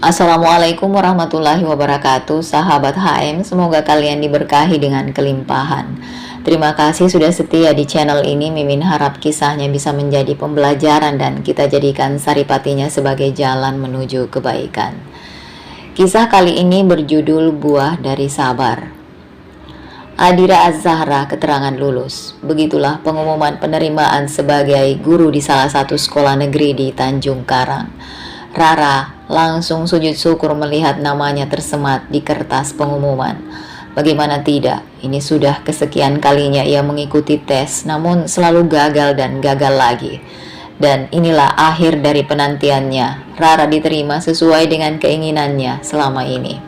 Assalamualaikum warahmatullahi wabarakatuh, sahabat HM. Semoga kalian diberkahi dengan kelimpahan. Terima kasih sudah setia di channel ini. Mimin harap kisahnya bisa menjadi pembelajaran dan kita jadikan saripatinya sebagai jalan menuju kebaikan. Kisah kali ini berjudul Buah dari Sabar. Adira Az-Zahra keterangan lulus. Begitulah pengumuman penerimaan sebagai guru di salah satu sekolah negeri di Tanjung Karang. Rara langsung sujud syukur melihat namanya tersemat di kertas pengumuman. Bagaimana tidak, ini sudah kesekian kalinya ia mengikuti tes, namun selalu gagal dan gagal lagi. Dan inilah akhir dari penantiannya. Rara diterima sesuai dengan keinginannya selama ini.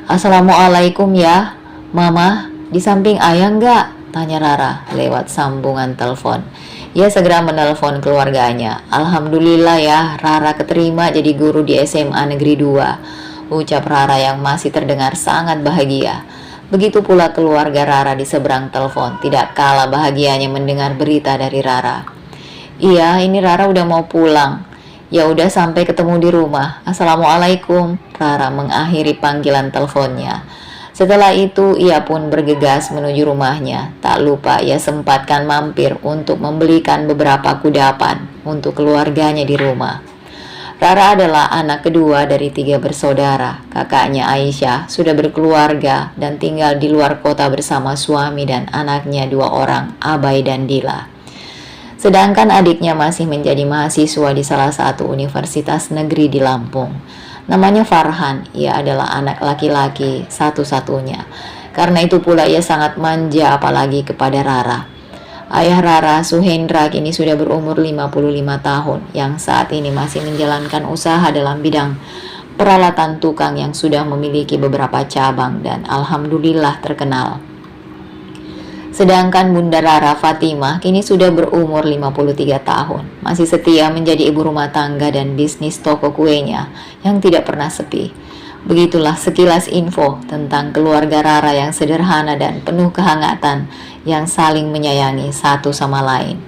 Assalamualaikum ya, Mama, di samping ayah nggak? Tanya Rara lewat sambungan telepon. Ia segera menelpon keluarganya. Alhamdulillah ya, Rara keterima jadi guru di SMA Negeri 2. Ucap Rara yang masih terdengar sangat bahagia. Begitu pula keluarga Rara di seberang telepon. Tidak kalah bahagianya mendengar berita dari Rara. Iya, ini Rara udah mau pulang. Ya udah sampai ketemu di rumah. Assalamualaikum. Rara mengakhiri panggilan teleponnya. Setelah itu ia pun bergegas menuju rumahnya. Tak lupa ia sempatkan mampir untuk membelikan beberapa kudapan untuk keluarganya di rumah. Rara adalah anak kedua dari 3 bersaudara. Kakaknya Aisyah sudah berkeluarga dan tinggal di luar kota bersama suami dan anaknya 2 orang, Abai dan Dila. Sedangkan adiknya masih menjadi mahasiswa di salah satu universitas negeri di Lampung. Namanya Farhan, ia adalah anak laki-laki satu-satunya. Karena itu pula ia sangat manja apalagi kepada Rara. Ayah Rara, Suhendra, kini sudah berumur 55 tahun, yang saat ini masih menjalankan usaha dalam bidang peralatan tukang yang sudah memiliki beberapa cabang dan alhamdulillah terkenal. Sedangkan Bunda Rara, Fatimah, kini sudah berumur 53 tahun. Masih setia menjadi ibu rumah tangga dan bisnis toko kuenya yang tidak pernah sepi. Begitulah sekilas info tentang keluarga Rara yang sederhana dan penuh kehangatan yang saling menyayangi satu sama lain.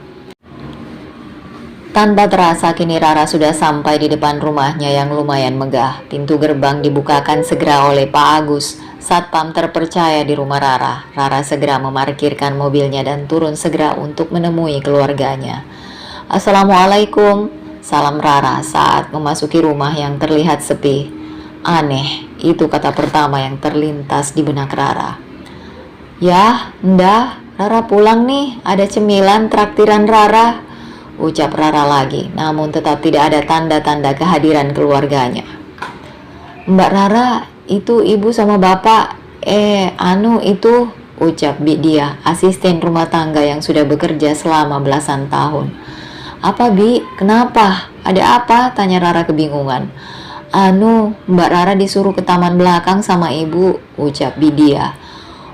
Tanpa terasa kini Rara sudah sampai di depan rumahnya yang lumayan megah. Pintu gerbang dibukakan segera oleh Pak Agus, satpam terpercaya di rumah Rara. Rara segera memarkirkan mobilnya dan turun segera untuk menemui keluarganya. Assalamualaikum, salam Rara saat memasuki rumah yang terlihat sepi. Aneh, itu kata pertama yang terlintas di benak Rara. Ya, ndah, Rara pulang nih, ada cemilan traktiran Rara, ucap Rara lagi, namun tetap tidak ada tanda-tanda kehadiran keluarganya. Mbak Rara, itu ibu sama bapak. Itu, ucap dia, asisten rumah tangga yang sudah bekerja selama belasan tahun. Apa Bi? Kenapa? Ada apa? Tanya Rara kebingungan. Mbak Rara disuruh ke taman belakang sama ibu, ucap dia.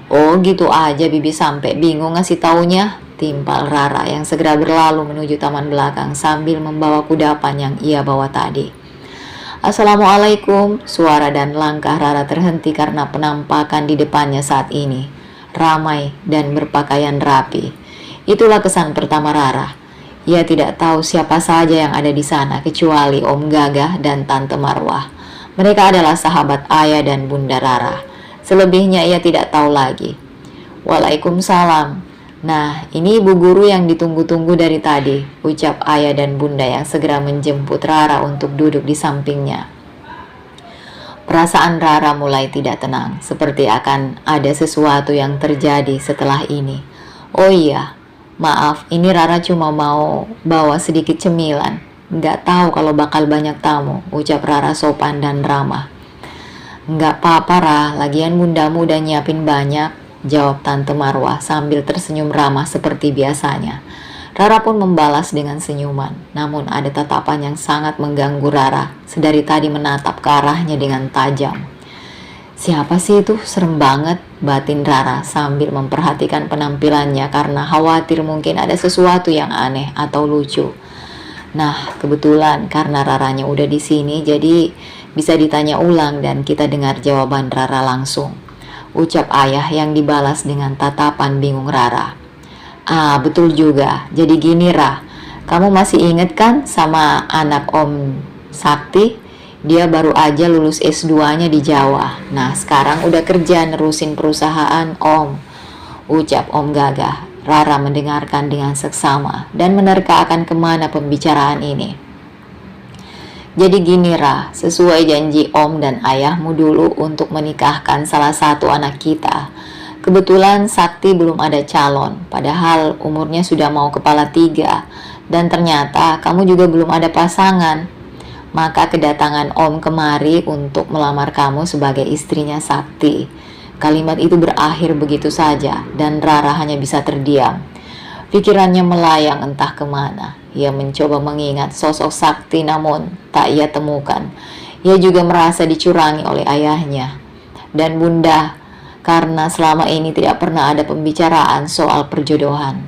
Oh gitu aja Bibi sampai bingung ngasih taunya, timpal Rara yang segera berlalu menuju taman belakang sambil membawa kudapan yang ia bawa tadi. Assalamualaikum, suara dan langkah Rara terhenti karena penampakan di depannya saat ini ramai dan berpakaian rapi. Itulah kesan pertama Rara. Ia tidak tahu siapa saja yang ada di sana kecuali Om Gagah dan Tante Marwah. Mereka adalah sahabat ayah dan Bunda Rara. Selebihnya ia tidak tahu lagi. Waalaikumsalam. Nah, ini ibu guru yang ditunggu-tunggu dari tadi, ucap ayah dan bunda yang segera menjemput Rara untuk duduk di sampingnya. Perasaan Rara mulai tidak tenang, seperti akan ada sesuatu yang terjadi setelah ini. Oh iya, maaf, ini Rara cuma mau bawa sedikit cemilan. Nggak tahu kalau bakal banyak tamu, ucap Rara sopan dan ramah. Nggak apa-apa Ra, lagian bundamu udah nyiapin banyak, jawab Tante Marwah sambil tersenyum ramah seperti biasanya. Rara pun membalas dengan senyuman, namun ada tatapan yang sangat mengganggu Rara sedari tadi menatap ke arahnya dengan tajam. Siapa sih itu? Serem banget, batin Rara sambil memperhatikan penampilannya karena khawatir mungkin ada sesuatu yang aneh atau lucu. Nah, kebetulan karena Raranya udah di sini jadi bisa ditanya ulang dan kita dengar jawaban Rara langsung, ucap ayah yang dibalas dengan tatapan bingung Rara. Betul juga. Jadi gini Ra, kamu masih inget kan sama anak Om Sakti? Dia baru aja lulus S2-nya di Jawa. Nah, sekarang udah kerja nerusin perusahaan, Om. Ucap Om Gagah. Rara mendengarkan dengan seksama dan menerka akan kemana pembicaraan ini. Jadi gini Ra, sesuai janji Om dan Ayahmu dulu untuk menikahkan salah satu anak kita. Kebetulan Sakti belum ada calon, padahal umurnya sudah mau kepala 3. Dan ternyata kamu juga belum ada pasangan. Maka kedatangan Om kemari untuk melamar kamu sebagai istrinya Sakti. Kalimat itu berakhir begitu saja dan Rara hanya bisa terdiam. Pikirannya melayang entah kemana. Ia mencoba mengingat sosok Sakti namun tak ia temukan. Ia juga merasa dicurangi oleh ayahnya dan bunda karena selama ini tidak pernah ada pembicaraan soal perjodohan.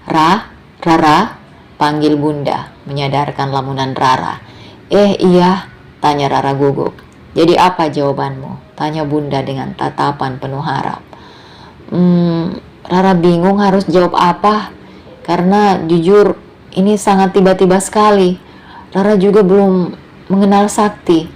Rara, panggil bunda, menyadarkan lamunan Rara. Iya, tanya Rara gugup. Jadi apa jawabanmu? Tanya bunda dengan tatapan penuh harap. Rara bingung harus jawab apa. Karena jujur ini sangat tiba-tiba sekali. Rara juga belum mengenal Sakti.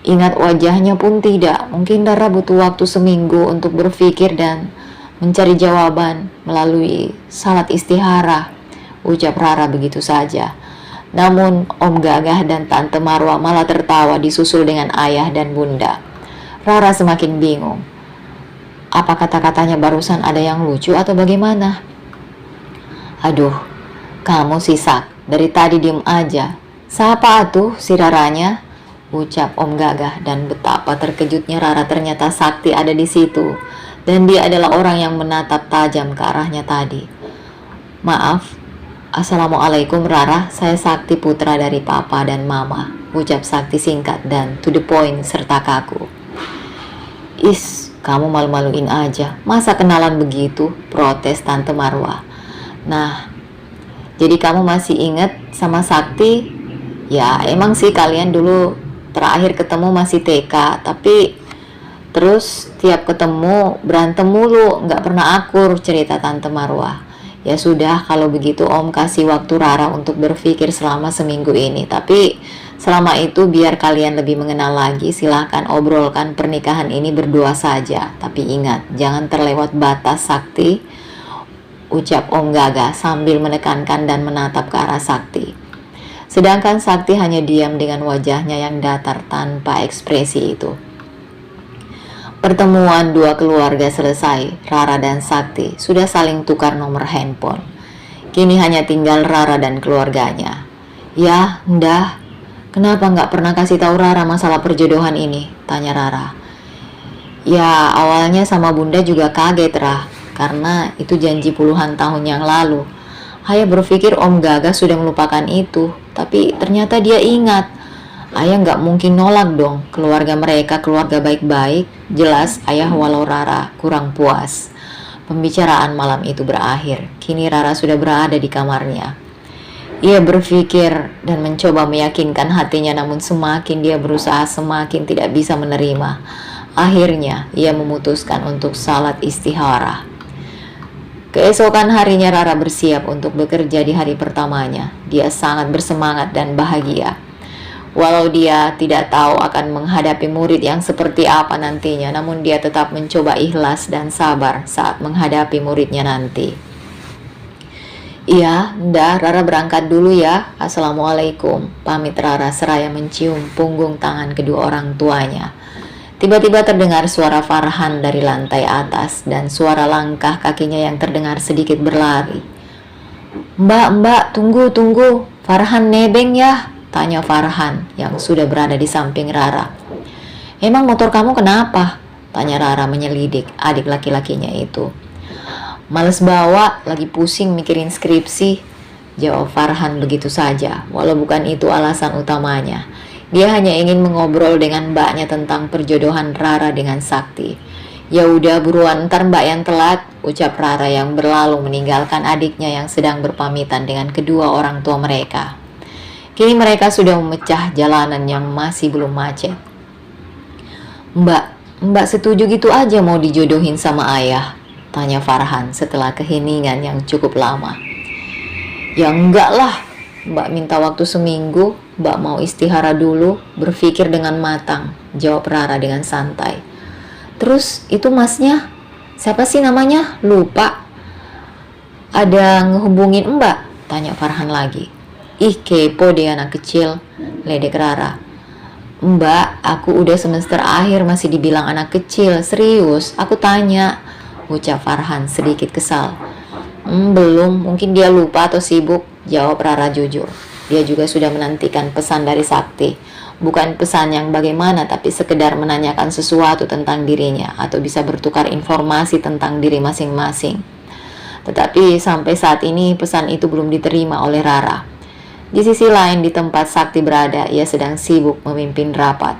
Ingat wajahnya pun tidak. Mungkin Rara butuh waktu seminggu untuk berpikir dan mencari jawaban melalui salat istihara. Ucap Rara begitu saja. Namun Om Gagah dan Tante Marwa malah tertawa disusul dengan ayah dan bunda. Rara semakin bingung. Apa kata-katanya barusan ada yang lucu atau bagaimana? Aduh, kamu si Sak, dari tadi diem aja. Siapa atuh si Raranya? Ucap Om Gagah dan betapa terkejutnya Rara ternyata Sakti ada di situ. Dan dia adalah orang yang menatap tajam ke arahnya tadi. Maaf, Assalamualaikum Rara, saya Sakti putra dari Papa dan Mama. Ucap Sakti singkat dan to the point serta kaku. Kamu malu-maluin aja, masa kenalan begitu? Protes Tante Marwa. Nah, jadi kamu masih inget sama Sakti? Ya, emang sih kalian dulu terakhir ketemu masih TK, tapi terus tiap ketemu berantem mulu, nggak pernah akur, cerita Tante Marwa. Ya sudah, kalau begitu Om kasih waktu Rara untuk berpikir selama seminggu ini. Tapi selama itu biar kalian lebih mengenal lagi, silahkan obrolkan pernikahan ini berdua saja. Tapi ingat, jangan terlewat batas Sakti. Ucap Om Gagah sambil menekankan dan menatap ke arah Sakti. Sedangkan Sakti hanya diam dengan wajahnya yang datar tanpa ekspresi itu. Pertemuan dua keluarga selesai. Rara dan Sakti sudah saling tukar nomor handphone. Kini hanya tinggal Rara dan keluarganya. Ya, Ndah, kenapa nggak pernah kasih tahu Rara masalah perjodohan ini? Tanya Rara. Ya, awalnya sama bunda juga kaget, Rah. Karena itu janji puluhan tahun yang lalu. Ayah berpikir Om Gagah sudah melupakan itu, tapi ternyata dia ingat. Ayah nggak mungkin nolak dong, keluarga mereka keluarga baik-baik. Jelas ayah walau Rara kurang puas. Pembicaraan malam itu berakhir. Kini Rara sudah berada di kamarnya. Ia berpikir dan mencoba meyakinkan hatinya, namun semakin dia berusaha semakin tidak bisa menerima. Akhirnya ia memutuskan untuk salat istihara. Keesokan harinya Rara bersiap untuk bekerja di hari pertamanya. Dia sangat bersemangat dan bahagia. Walau dia tidak tahu akan menghadapi murid yang seperti apa nantinya, namun dia tetap mencoba ikhlas dan sabar saat menghadapi muridnya nanti. Iya, Ndah, Rara berangkat dulu ya. Assalamualaikum, pamit Rara seraya mencium punggung tangan kedua orang tuanya. Tiba-tiba terdengar suara Farhan dari lantai atas dan suara langkah kakinya yang terdengar sedikit berlari. Mbak, tunggu. Farhan nebeng ya? Tanya Farhan yang sudah berada di samping Rara. Emang motor kamu kenapa? Tanya Rara menyelidik adik laki-lakinya itu. Males bawa, lagi pusing mikirin skripsi. Jawab Farhan begitu saja, walau bukan itu alasan utamanya. Dia hanya ingin mengobrol dengan mbaknya tentang perjodohan Rara dengan Sakti. Ya udah buruan, ntar mbak yang telat, ucap Rara yang berlalu meninggalkan adiknya yang sedang berpamitan dengan kedua orang tua mereka. Kini mereka sudah memecah jalanan yang masih belum macet. Mbak setuju gitu aja mau dijodohin sama ayah? Tanya Farhan setelah keheningan yang cukup lama. Ya enggak lah, mbak minta waktu seminggu, Mbak mau istihara dulu, berpikir dengan matang, jawab Rara dengan santai. Terus itu masnya, siapa sih namanya? Lupa. Ada ngehubungin Mbak? Tanya Farhan lagi. Ih, kepo deh anak kecil, ledek Rara. Mbak, aku udah semester akhir masih dibilang anak kecil, serius, aku tanya, ucap Farhan sedikit kesal. Belum, mungkin dia lupa atau sibuk, jawab Rara jujur. Dia juga sudah menantikan pesan dari Sakti. Bukan pesan yang bagaimana, tapi sekedar menanyakan sesuatu tentang dirinya atau bisa bertukar informasi tentang diri masing-masing. Tetapi sampai saat ini pesan itu belum diterima oleh Rara. Di sisi lain, di tempat Sakti berada, ia sedang sibuk memimpin rapat.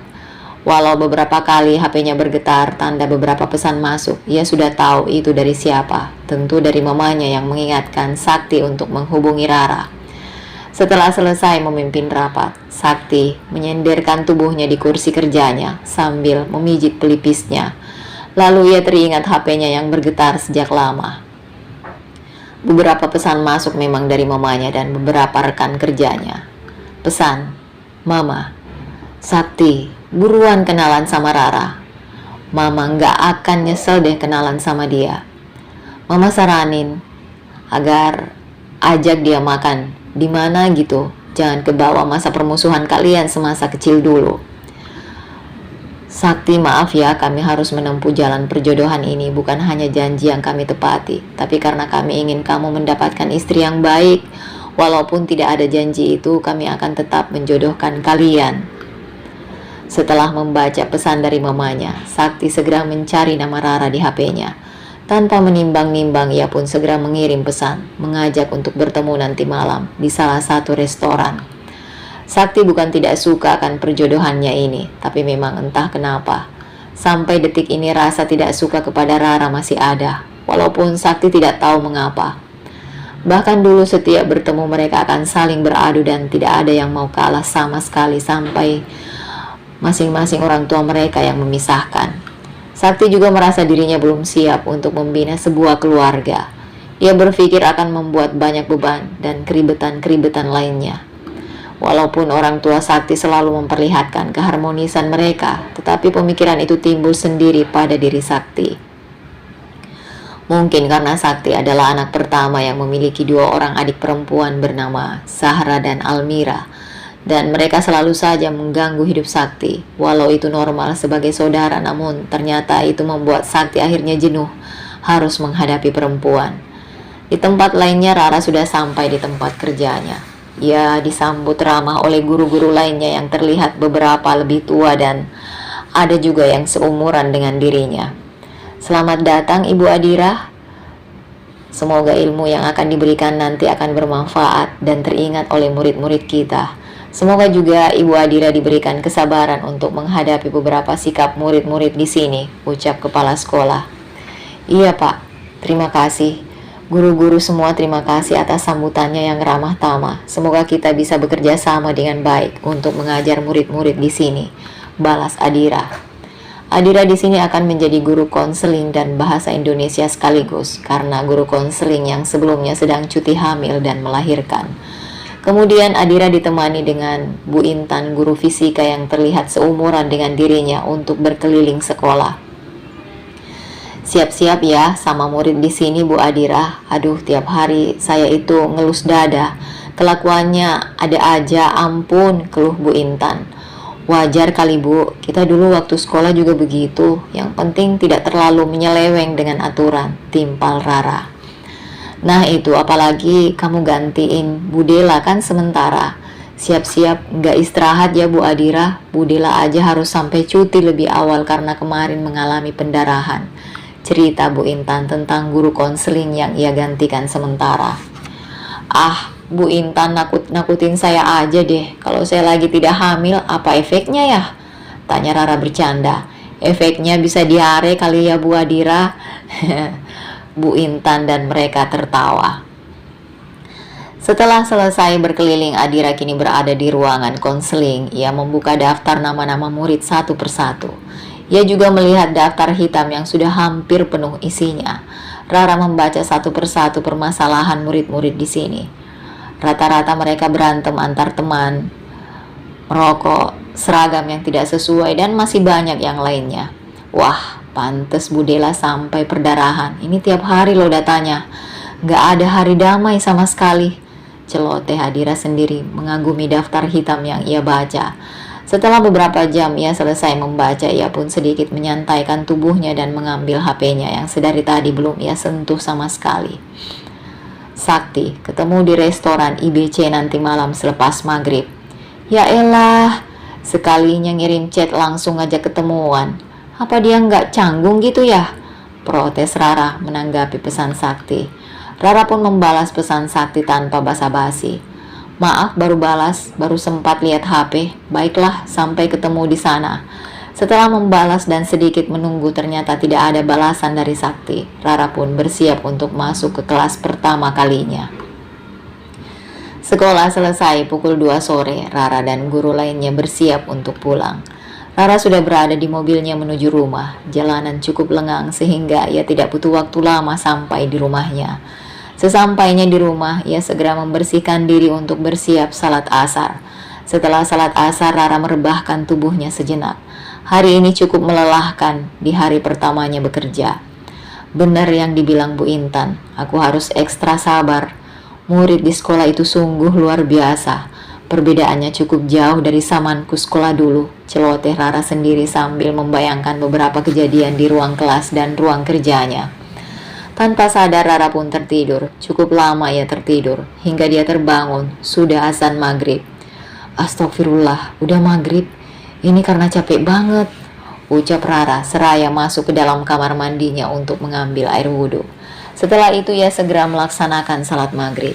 Walau beberapa kali HP-nya bergetar tanda beberapa pesan masuk, ia sudah tahu itu dari siapa. Tentu dari mamanya yang mengingatkan Sakti untuk menghubungi Rara. Setelah selesai memimpin rapat, Sakti menyenderkan tubuhnya di kursi kerjanya sambil memijit pelipisnya. Lalu ia teringat HP-nya yang bergetar sejak lama. Beberapa pesan masuk memang dari mamanya dan beberapa rekan kerjanya. Pesan, Mama, Sakti, buruan kenalan sama Rara. Mama nggak akan nyesel deh kenalan sama dia. Mama saranin agar ajak dia makan di mana gitu. Jangan kebawa masa permusuhan kalian semasa kecil dulu. Sakti, maaf ya, kami harus menempuh jalan perjodohan ini bukan hanya janji yang kami tepati, tapi karena kami ingin kamu mendapatkan istri yang baik. Walaupun tidak ada janji itu, kami akan tetap menjodohkan kalian. Setelah membaca pesan dari mamanya, Sakti segera mencari nama Rara di HP-nya. Tanpa menimbang-nimbang, ia pun segera mengirim pesan, mengajak untuk bertemu nanti malam di salah satu restoran. Sakti bukan tidak suka akan perjodohannya ini, tapi memang entah kenapa, sampai detik ini rasa tidak suka kepada Rara masih ada, walaupun Sakti tidak tahu mengapa. Bahkan dulu setiap bertemu mereka akan saling beradu dan tidak ada yang mau kalah sama sekali sampai masing-masing orang tua mereka yang memisahkan. Sakti juga merasa dirinya belum siap untuk membina sebuah keluarga. Ia berpikir akan membuat banyak beban dan keribetan-keribetan lainnya. Walaupun orang tua Sakti selalu memperlihatkan keharmonisan mereka, tetapi pemikiran itu timbul sendiri pada diri Sakti. Mungkin karena Sakti adalah anak pertama yang memiliki dua orang adik perempuan bernama Zahra dan Almira, dan mereka selalu saja mengganggu hidup Sakti. Walau itu normal sebagai saudara, namun ternyata itu membuat Sakti akhirnya jenuh harus menghadapi perempuan. Di tempat lainnya, Rara sudah sampai di tempat kerjanya. Ia disambut ramah oleh guru-guru lainnya yang terlihat beberapa lebih tua dan ada juga yang seumuran dengan dirinya. Selamat datang Ibu Adira. Semoga ilmu yang akan diberikan nanti akan bermanfaat dan teringat oleh murid-murid kita. Semoga juga Ibu Adira diberikan kesabaran untuk menghadapi beberapa sikap murid-murid di sini, ucap kepala sekolah. Iya Pak, terima kasih. Guru-guru semua terima kasih atas sambutannya yang ramah tamah. Semoga kita bisa bekerja sama dengan baik untuk mengajar murid-murid di sini, balas Adira. Adira di sini akan menjadi guru konseling dan bahasa Indonesia sekaligus karena guru konseling yang sebelumnya sedang cuti hamil dan melahirkan. Kemudian Adira ditemani dengan Bu Intan, guru fisika yang terlihat seumuran dengan dirinya untuk berkeliling sekolah. Siap-siap ya sama murid di sini Bu Adira. Aduh, tiap hari saya itu ngelus dada. Kelakuannya ada aja, ampun, keluh Bu Intan. Wajar kali Bu, kita dulu waktu sekolah juga begitu. Yang penting tidak terlalu menyeleweng dengan aturan, timpal Rara. Nah itu, apalagi kamu gantiin Bu Dela kan sementara. Siap-siap nggak istirahat ya Bu Adira. Bu Dela aja harus sampai cuti lebih awal karena kemarin mengalami pendarahan. Cerita Bu Intan tentang guru konseling yang ia gantikan sementara. Ah, Bu Intan nakut-nakutin saya aja deh. Kalau saya lagi tidak hamil, apa efeknya ya? Tanya Rara bercanda. Efeknya bisa diare kali ya Bu Adira. Bu Intan dan mereka tertawa. Setelah selesai berkeliling, Adira kini berada di ruangan konseling. Ia membuka daftar nama-nama murid satu persatu. Ia juga melihat daftar hitam yang sudah hampir penuh isinya. Rara membaca satu persatu permasalahan murid-murid di sini. Rata-rata mereka berantem antar teman. merokok, seragam yang tidak sesuai, dan masih banyak yang lainnya. Wah, pantes Bu Dela sampai perdarahan. Ini tiap hari loh datanya. Nggak ada hari damai sama sekali. Celoteh Hadira sendiri mengagumi daftar hitam yang ia baca. Setelah beberapa jam ia selesai membaca, ia pun sedikit menyantaikan tubuhnya dan mengambil HP-nya yang sedari tadi belum ia sentuh sama sekali. Sakti ketemu di restoran IBC nanti malam selepas maghrib. Ya elah, sekalinya ngirim chat langsung ngajak ketemuan. Apa dia nggak canggung gitu ya? Protes Rara menanggapi pesan Sakti. Rara pun membalas pesan Sakti tanpa basa-basi. Maaf, baru balas, baru sempat lihat HP. Baiklah, sampai ketemu di sana. Setelah membalas dan sedikit menunggu ternyata tidak ada balasan dari Sakti. Rara pun bersiap untuk masuk ke kelas pertama kalinya. Sekolah selesai pukul 2 sore. Rara dan guru lainnya bersiap untuk pulang. Rara sudah berada di mobilnya menuju rumah. Jalanan cukup lengang sehingga ia tidak butuh waktu lama sampai di rumahnya. Sesampainya di rumah, ia segera membersihkan diri untuk bersiap salat asar. Setelah salat asar, Rara merebahkan tubuhnya sejenak. Hari ini cukup melelahkan di hari pertamanya bekerja. Benar yang dibilang Bu Intan, aku harus ekstra sabar. Murid di sekolah itu sungguh luar biasa. Perbedaannya cukup jauh dari zamanku sekolah dulu. Celoteh Rara sendiri sambil membayangkan beberapa kejadian di ruang kelas dan ruang kerjanya. Tanpa sadar Rara pun tertidur. Cukup lama ia tertidur, hingga dia terbangun. Sudah azan maghrib. Astagfirullah, udah maghrib. Ini karena capek banget, ucap Rara seraya masuk ke dalam kamar mandinya untuk mengambil air wudhu. Setelah itu ia segera melaksanakan salat maghrib.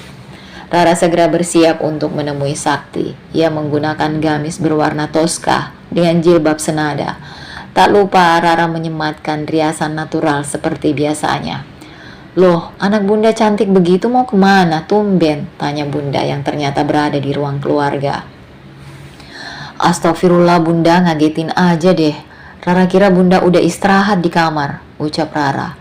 Rara segera bersiap untuk menemui Sakti. Ia menggunakan gamis berwarna toska dengan jilbab senada. Tak lupa Rara menyematkan riasan natural seperti biasanya. Loh, anak bunda cantik begitu mau kemana? Tumben, tanya bunda yang ternyata berada di ruang keluarga. Astagfirullah bunda, ngagetin aja deh. Rara kira bunda udah istirahat di kamar, ucap Rara.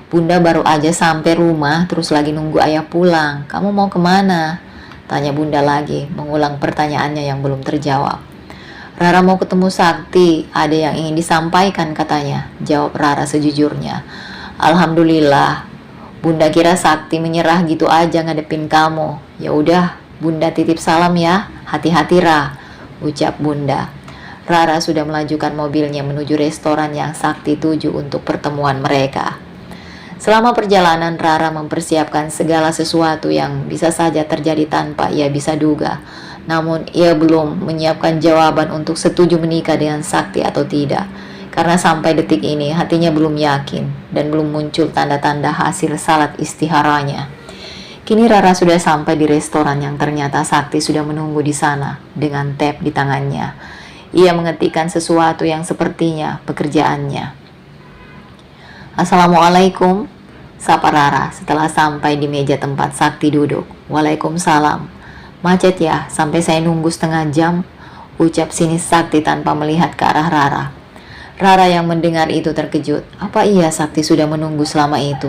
Bunda baru aja sampai rumah terus lagi nunggu ayah pulang. Kamu mau kemana? Tanya bunda lagi, mengulang pertanyaannya yang belum terjawab. Rara mau ketemu Sakti, ada yang ingin disampaikan katanya, jawab Rara sejujurnya. Alhamdulillah. Bunda kira Sakti menyerah gitu aja ngadepin kamu. Ya udah, bunda titip salam ya. Hati-hati Ra, ucap bunda. Rara sudah melajukan mobilnya menuju restoran yang Sakti tuju untuk pertemuan mereka. Selama perjalanan Rara mempersiapkan segala sesuatu yang bisa saja terjadi tanpa ia bisa duga. Namun ia belum menyiapkan jawaban untuk setuju menikah dengan Sakti atau tidak. Karena sampai detik ini hatinya belum yakin dan belum muncul tanda-tanda hasil salat istiharanya. Kini Rara sudah sampai di restoran yang ternyata Sakti sudah menunggu di sana dengan tab di tangannya. Ia mengetikkan sesuatu yang sepertinya pekerjaannya. Assalamualaikum, sapa Rara setelah sampai di meja tempat Sakti duduk. Waalaikumsalam. Macet ya, sampai saya nunggu setengah jam, ucap sinis Sakti tanpa melihat ke arah Rara. Rara yang mendengar itu terkejut. Apa iya Sakti sudah menunggu selama itu?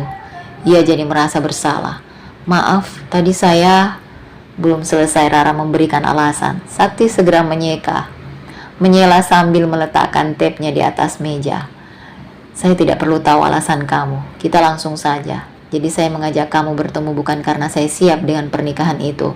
Ia jadi merasa bersalah. Maaf, tadi saya... Belum selesai Rara memberikan alasan, Sakti segera menyela sambil meletakkan tabnya di atas meja. Saya tidak perlu tahu alasan kamu, kita langsung saja. Jadi saya mengajak kamu bertemu bukan karena saya siap dengan pernikahan itu.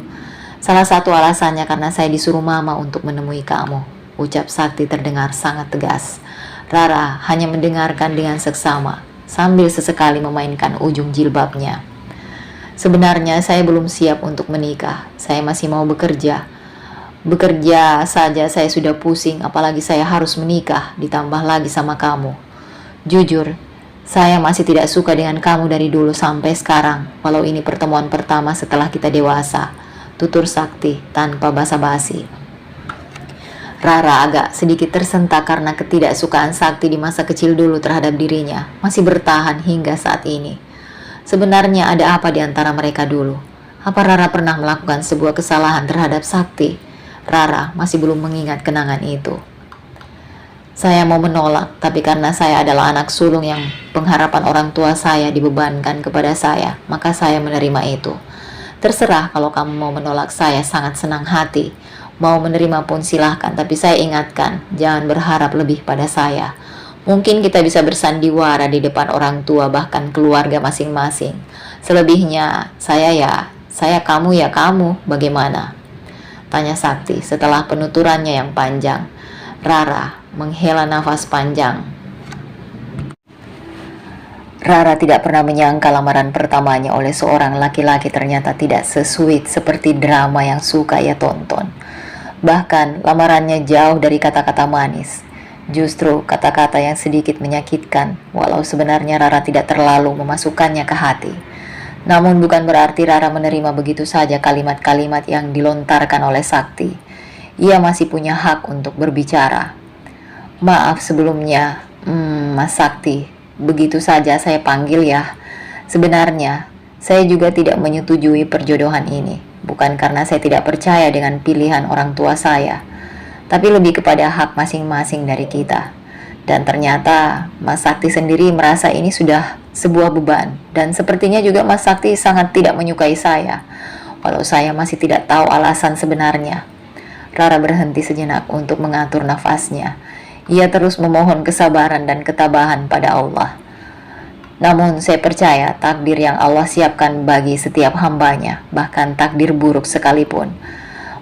Salah satu alasannya karena saya disuruh mama untuk menemui kamu, ucap Sakti terdengar sangat tegas. Rara hanya mendengarkan dengan seksama, sambil sesekali memainkan ujung jilbabnya. Sebenarnya saya belum siap untuk menikah, saya masih mau bekerja. Bekerja saja saya sudah pusing, apalagi saya harus menikah, ditambah lagi sama kamu. Jujur, saya masih tidak suka dengan kamu dari dulu sampai sekarang, walau ini pertemuan pertama setelah kita dewasa, tutur Sakti tanpa basa-basi. Rara agak sedikit tersentak karena ketidaksukaan Sakti di masa kecil dulu terhadap dirinya masih bertahan hingga saat ini. Sebenarnya ada apa di antara mereka dulu? Apa Rara pernah melakukan sebuah kesalahan terhadap Sakti? Rara masih belum mengingat kenangan itu. Saya mau menolak, tapi karena saya adalah anak sulung yang pengharapan orang tua saya dibebankan kepada saya, maka saya menerima itu. Terserah kalau kamu mau menolak, saya sangat senang hati. Mau menerima pun silahkan, tapi saya ingatkan, jangan berharap lebih pada saya. Mungkin kita bisa bersandiwara di depan orang tua bahkan keluarga masing-masing. Selebihnya, saya kamu ya kamu, bagaimana? Tanya Sakti setelah penuturannya yang panjang. Rara menghela nafas panjang. Rara tidak pernah menyangka lamaran pertamanya oleh seorang laki-laki ternyata tidak sesuit seperti drama yang suka ia tonton. Bahkan lamarannya jauh dari kata-kata manis. Justru kata-kata yang sedikit menyakitkan, walau sebenarnya Rara tidak terlalu memasukkannya ke hati. Namun bukan berarti Rara menerima begitu saja kalimat-kalimat yang dilontarkan oleh Sakti. Ia masih punya hak untuk berbicara. Maaf sebelumnya, Mas Sakti, begitu saja saya panggil ya. Sebenarnya, saya juga tidak menyetujui perjodohan ini. Bukan karena saya tidak percaya dengan pilihan orang tua saya, tapi lebih kepada hak masing-masing dari kita. Dan ternyata Mas Sakti sendiri merasa ini sudah sebuah beban. Dan sepertinya juga Mas Sakti sangat tidak menyukai saya, walau saya masih tidak tahu alasan sebenarnya. Rara berhenti sejenak untuk mengatur nafasnya. Ia terus memohon kesabaran dan ketabahan pada Allah. Namun saya percaya takdir yang Allah siapkan bagi setiap hambanya, bahkan takdir buruk sekalipun.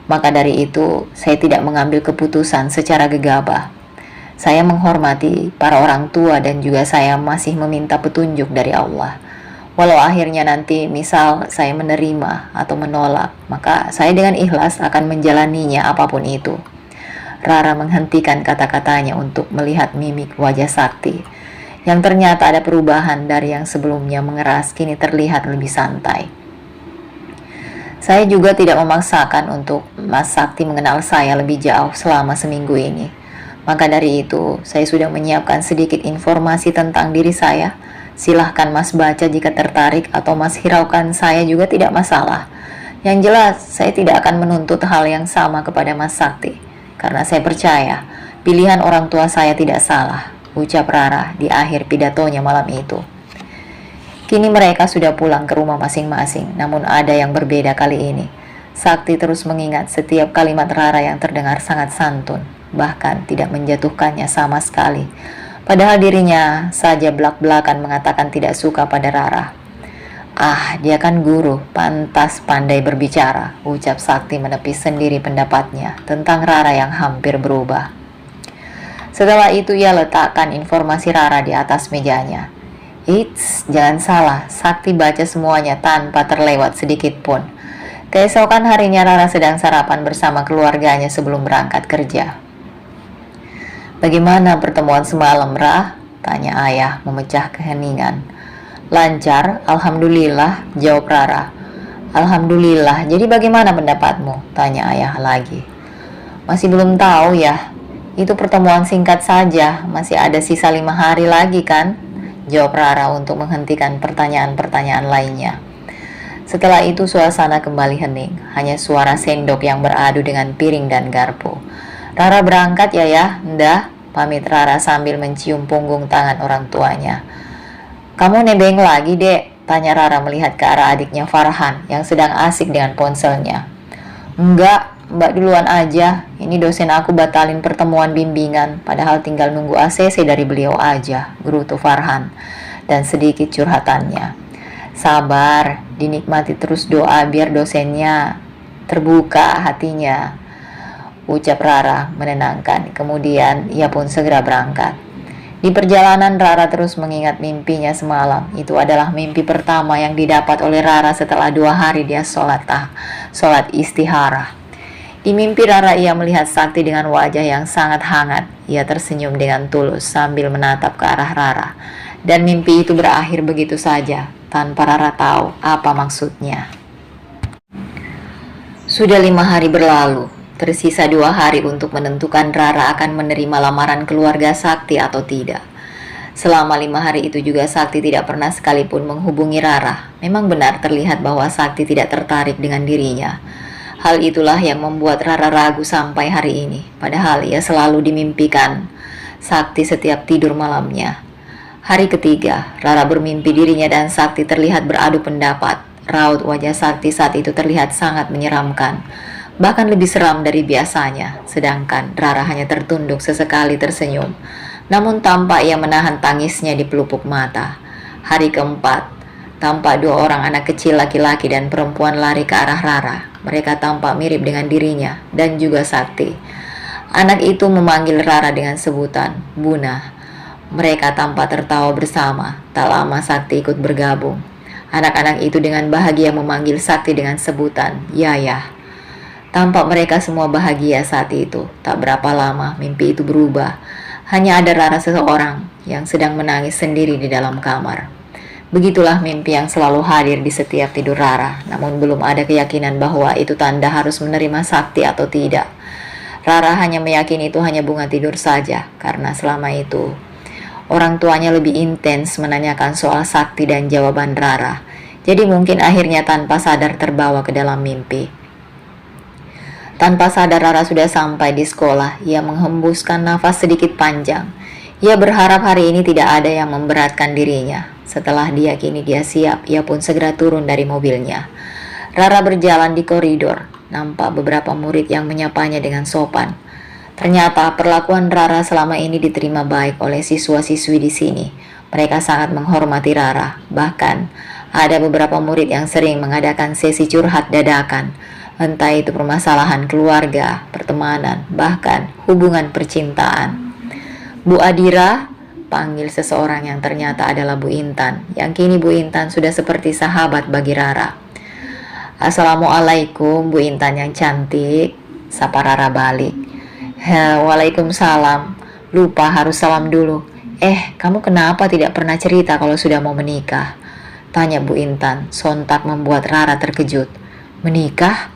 Maka dari itu, saya tidak mengambil keputusan secara gegabah. Saya menghormati para orang tua dan juga saya masih meminta petunjuk dari Allah. Walau akhirnya nanti misal saya menerima atau menolak, maka saya dengan ikhlas akan menjalaninya apapun itu. Rara menghentikan kata-katanya untuk melihat mimik wajah Sakti, yang ternyata ada perubahan dari yang sebelumnya mengeras kini terlihat lebih santai. Saya juga tidak memaksakan untuk Mas Sakti mengenal saya lebih jauh selama seminggu ini. Maka dari itu, saya sudah menyiapkan sedikit informasi tentang diri saya. Silahkan Mas baca jika tertarik atau Mas hiraukan saya juga tidak masalah. Yang jelas, saya tidak akan menuntut hal yang sama kepada Mas Sakti. Karena saya percaya, pilihan orang tua saya tidak salah, ucap Rara di akhir pidatonya malam itu. Kini mereka sudah pulang ke rumah masing-masing, namun ada yang berbeda kali ini. Sakti terus mengingat setiap kalimat Rara yang terdengar sangat santun, bahkan tidak menjatuhkannya sama sekali. Padahal dirinya saja belak-belakan mengatakan tidak suka pada Rara. Ah, dia kan guru, pantas pandai berbicara, ucap Sakti menepis sendiri pendapatnya tentang Rara yang hampir berubah. Setelah itu ia letakkan informasi Rara di atas mejanya. Eits, jangan salah, Sakti baca semuanya tanpa terlewat sedikit pun. Keesokan harinya Rara sedang sarapan bersama keluarganya sebelum berangkat kerja. Bagaimana pertemuan semalam, Ra? Tanya ayah memecah keheningan. Lancar, alhamdulillah, jawab Rara. Alhamdulillah, jadi bagaimana pendapatmu? Tanya ayah lagi. Masih belum tahu ya, itu pertemuan singkat saja, masih ada sisa 5 hari lagi kan? Jawab Rara untuk menghentikan pertanyaan-pertanyaan lainnya. Setelah itu suasana kembali hening, hanya suara sendok yang beradu dengan piring dan garpu. Rara berangkat ya, ndah, pamit Rara sambil mencium punggung tangan orang tuanya. Kamu nebeng lagi, Dek? Tanya Rara melihat ke arah adiknya Farhan yang sedang asik dengan ponselnya. Enggak, Mbak duluan aja. Ini dosen aku batalin pertemuan bimbingan, padahal tinggal nunggu ACC dari beliau aja, gerutu Farhan. Dan sedikit curhatannya. Sabar, dinikmati terus doa biar dosennya terbuka hatinya, ucap Rara menenangkan. Kemudian ia pun segera berangkat. Di perjalanan Rara terus mengingat mimpinya semalam. Itu adalah mimpi pertama yang didapat oleh Rara setelah 2 hari dia sholat istihara. Di mimpi Rara ia melihat Sakti dengan wajah yang sangat hangat. Ia tersenyum dengan tulus sambil menatap ke arah Rara. Dan mimpi itu berakhir begitu saja, tanpa Rara tahu apa maksudnya. Sudah 5 hari berlalu. Tersisa 2 hari untuk menentukan Rara akan menerima lamaran keluarga Sakti atau tidak. Selama 5 hari itu juga Sakti tidak pernah sekalipun menghubungi Rara. Memang benar terlihat bahwa Sakti tidak tertarik dengan dirinya. Hal itulah yang membuat Rara ragu sampai hari ini. Padahal ia selalu dimimpikan Sakti setiap tidur malamnya. Hari ketiga, Rara bermimpi dirinya dan Sakti terlihat beradu pendapat. Raut wajah Sakti saat itu terlihat sangat menyeramkan. bahkan lebih seram dari biasanya. Sedangkan Rara hanya tertunduk sesekali tersenyum, namun tampak ia menahan tangisnya di pelupuk mata. Hari keempat, tampak dua orang anak kecil laki-laki dan perempuan lari ke arah Rara. Mereka tampak mirip dengan dirinya dan juga Sakti. Anak itu memanggil Rara dengan sebutan Buna. Mereka tampak tertawa bersama. Tak lama Sakti ikut bergabung. Anak-anak itu dengan bahagia memanggil Sakti dengan sebutan Yayah. Tampak mereka semua bahagia saat itu. Tak berapa lama mimpi itu berubah. Hanya ada Rara seseorang yang sedang menangis sendiri di dalam kamar. Begitulah mimpi yang selalu hadir di setiap tidur Rara. Namun belum ada keyakinan bahwa itu tanda harus menerima Sakti atau tidak. Rara hanya meyakini itu hanya bunga tidur saja. Karena selama itu orang tuanya lebih intens menanyakan soal Sakti dan jawaban Rara. Jadi mungkin akhirnya tanpa sadar terbawa ke dalam mimpi. Tanpa sadar Rara sudah sampai di sekolah. Ia menghembuskan nafas sedikit panjang. Ia berharap hari ini tidak ada yang memberatkan dirinya. Setelah diyakini dia siap, ia pun segera turun dari mobilnya. Rara berjalan di koridor. Nampak beberapa murid yang menyapanya dengan sopan. Ternyata perlakuan Rara selama ini diterima baik oleh siswa-siswi di sini. Mereka sangat menghormati Rara. Bahkan ada beberapa murid yang sering mengadakan sesi curhat dadakan. Entah itu permasalahan keluarga, pertemanan, bahkan hubungan percintaan. Bu Adira, panggil seseorang yang ternyata adalah Bu Intan, yang kini Bu Intan sudah seperti sahabat bagi Rara. Assalamualaikum Bu Intan yang cantik, sapa Rara balik. Waalaikumsalam, lupa harus salam dulu. Kamu kenapa tidak pernah cerita kalau sudah mau menikah? Tanya Bu Intan, sontak membuat Rara terkejut. Menikah?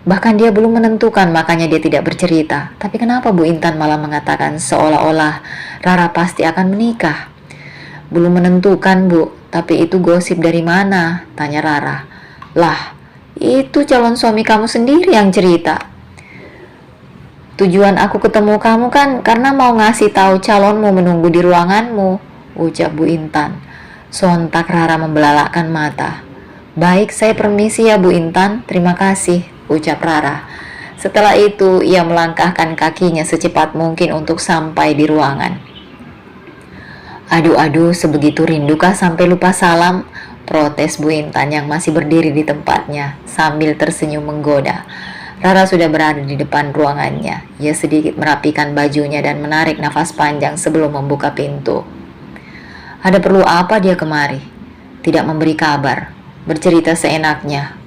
Bahkan dia belum menentukan, makanya dia tidak bercerita. Tapi kenapa Bu Intan malah mengatakan seolah-olah Rara pasti akan menikah? Belum menentukan Bu, tapi itu gosip dari mana? Tanya Rara. Lah, itu calon suami kamu sendiri yang cerita. Tujuan aku ketemu kamu kan karena mau ngasih tahu calonmu menunggu di ruanganmu, ucap Bu Intan. Sontak Rara membelalakkan mata. Baik, saya permisi ya Bu Intan, terima kasih, ucap Rara. Setelah itu ia melangkahkan kakinya secepat mungkin untuk sampai di ruangan. Aduh, sebegitu rindukah sampai lupa salam? Protes Bu Intan yang masih berdiri di tempatnya sambil tersenyum menggoda. Rara sudah berada di depan ruangannya. Ia sedikit merapikan bajunya dan menarik nafas panjang sebelum membuka pintu. Ada perlu apa dia kemari? Tidak memberi kabar, bercerita seenaknya.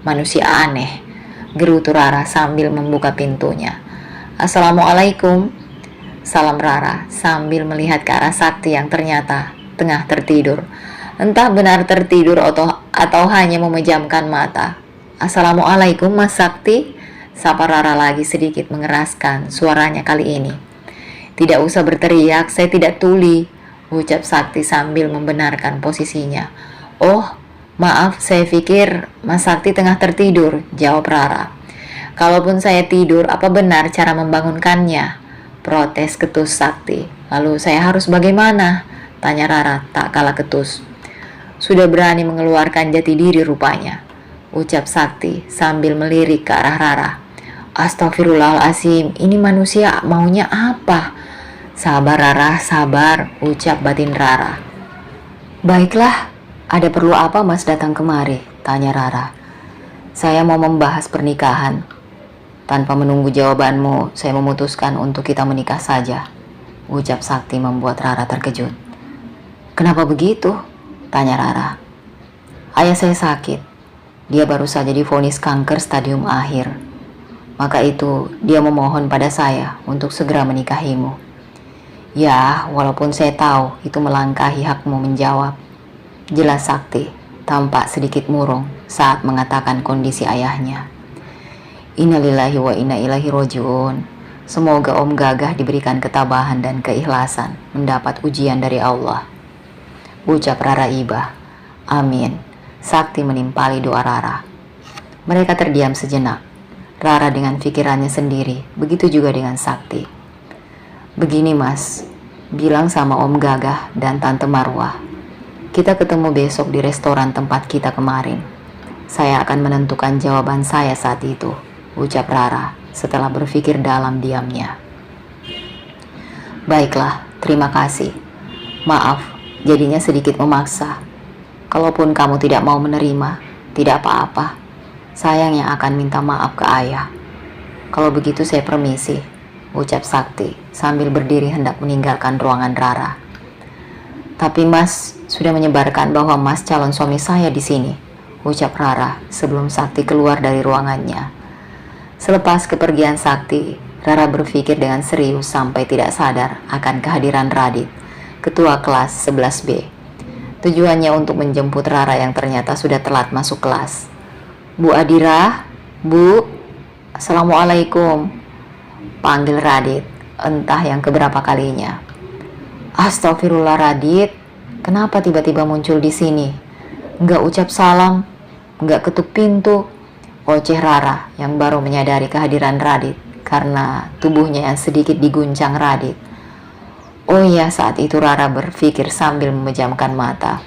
Manusia aneh, gerutu Rara sambil membuka pintunya. Assalamualaikum, salam Rara sambil melihat ke arah Sakti yang ternyata tengah tertidur. Entah benar tertidur atau hanya memejamkan mata. Assalamualaikum Mas Sakti, sapa Rara lagi sedikit mengeraskan suaranya kali ini. Tidak usah berteriak, saya tidak tuli, ucap Sakti sambil membenarkan posisinya. Oh, maaf, saya pikir Mas Sakti tengah tertidur, jawab Rara. Kalaupun saya tidur, apa benar cara membangunkannya? Protes ketus Sakti. Lalu saya harus bagaimana? Tanya Rara tak kalah ketus. Sudah berani mengeluarkan jati diri rupanya, ucap Sakti sambil melirik ke arah Rara. Astagfirullahaladzim, ini manusia maunya apa? Sabar Rara, sabar, ucap batin Rara. Baiklah, ada perlu apa Mas datang kemari? Tanya Rara. Saya mau membahas pernikahan. Tanpa menunggu jawabanmu, saya memutuskan untuk kita menikah saja, ucap Sakti membuat Rara terkejut. Kenapa begitu? Tanya Rara. Ayah saya sakit. Dia baru saja divonis kanker stadium akhir. Maka itu dia memohon pada saya untuk segera menikahimu. Ya, walaupun saya tahu itu melangkahi hakmu menjawab. Jelas Sakti tampak sedikit murung saat mengatakan kondisi ayahnya. Innalillahi wa inna ilaihi roji'un. Semoga Om Gagah diberikan ketabahan dan keikhlasan mendapat ujian dari Allah, ucap Rara Ibah. Amin. Sakti menimpali doa Rara. Mereka terdiam sejenak. Rara dengan pikirannya sendiri, begitu juga dengan Sakti. Begini Mas, bilang sama Om Gagah dan Tante Marwah. Kita ketemu besok di restoran tempat kita kemarin. Saya akan menentukan jawaban saya saat itu, ucap Rara setelah berpikir dalam diamnya. Baiklah, terima kasih. Maaf, jadinya sedikit memaksa. Kalaupun kamu tidak mau menerima, tidak apa-apa. Sayang yang akan minta maaf ke ayah. Kalau begitu saya permisi, ucap Sakti sambil berdiri hendak meninggalkan ruangan Rara. Tapi Mas sudah menyebarkan bahwa Mas calon suami saya di sini, ucap Rara sebelum Sakti keluar dari ruangannya. Selepas kepergian Sakti, Rara berpikir dengan serius sampai tidak sadar akan kehadiran Radit, ketua kelas 11B. Tujuannya untuk menjemput Rara yang ternyata sudah telat masuk kelas. Bu Adira, Bu, Assalamualaikum, panggil Radit, entah yang keberapa kalinya. Astagfirullah Radit, kenapa tiba-tiba muncul di sini? Enggak ucap salam, enggak ketuk pintu. Oceh Rara yang baru menyadari kehadiran Radit karena tubuhnya yang sedikit diguncang Radit. Oh iya, saat itu Rara berpikir sambil memejamkan mata.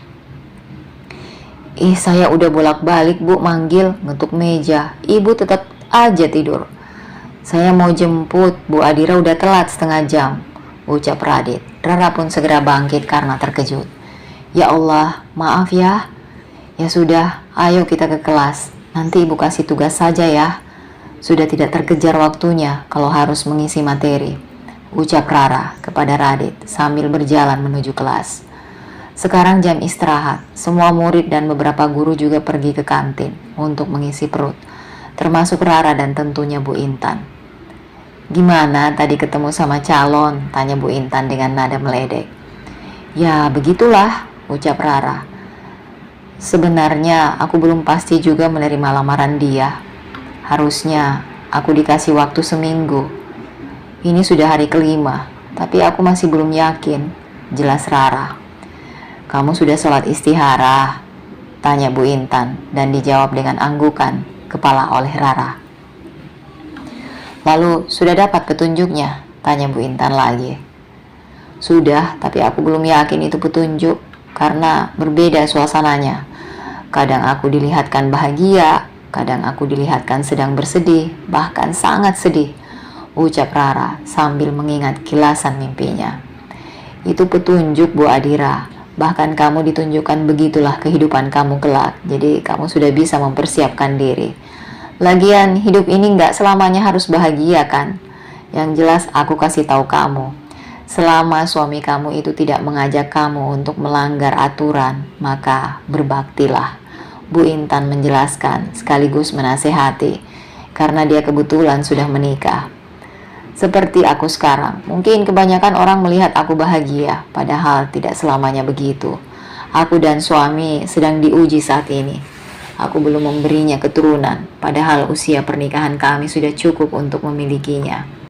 Saya udah bolak-balik Bu manggil, ngetuk meja. Ibu tetap aja tidur. Saya mau jemput, Bu Adira udah telat setengah jam, ucap Radit. Rara pun segera bangkit karena terkejut. Ya Allah, maaf ya. Ya sudah, ayo kita ke kelas. Nanti ibu kasih tugas saja ya. Sudah tidak terkejar waktunya kalau harus mengisi materi, ucap Rara kepada Radit sambil berjalan menuju kelas. Sekarang jam istirahat, semua murid dan beberapa guru juga pergi ke kantin untuk mengisi perut, termasuk Rara dan tentunya Bu Intan. Gimana tadi ketemu sama calon? Tanya Bu Intan dengan nada meledek. Ya begitulah, ucap Rara. Sebenarnya aku belum pasti juga menerima lamaran dia. Harusnya aku dikasih waktu seminggu. Ini sudah hari kelima, tapi aku masih belum yakin, jelas Rara. Kamu sudah sholat istihara? Tanya Bu Intan dan dijawab dengan anggukan kepala oleh Rara. Lalu sudah dapat petunjuknya? Tanya Bu Intan lagi. Sudah, tapi aku belum yakin itu petunjuk karena berbeda suasananya. Kadang aku dilihatkan bahagia, kadang aku dilihatkan sedang bersedih, bahkan sangat sedih, ucap Rara sambil mengingat kilasan mimpinya. Itu petunjuk Bu Adira, bahkan kamu ditunjukkan begitulah kehidupan kamu kelak, jadi kamu sudah bisa mempersiapkan diri. Lagian hidup ini nggak selamanya harus bahagia kan? Yang jelas aku kasih tahu kamu, selama suami kamu itu tidak mengajak kamu untuk melanggar aturan, maka berbaktilah. Bu Intan menjelaskan sekaligus menasehati, karena dia kebetulan sudah menikah. Seperti aku sekarang, mungkin kebanyakan orang melihat aku bahagia, padahal tidak selamanya begitu. Aku dan suami sedang diuji saat ini. Aku belum memberinya keturunan, padahal usia pernikahan kami sudah cukup untuk memilikinya.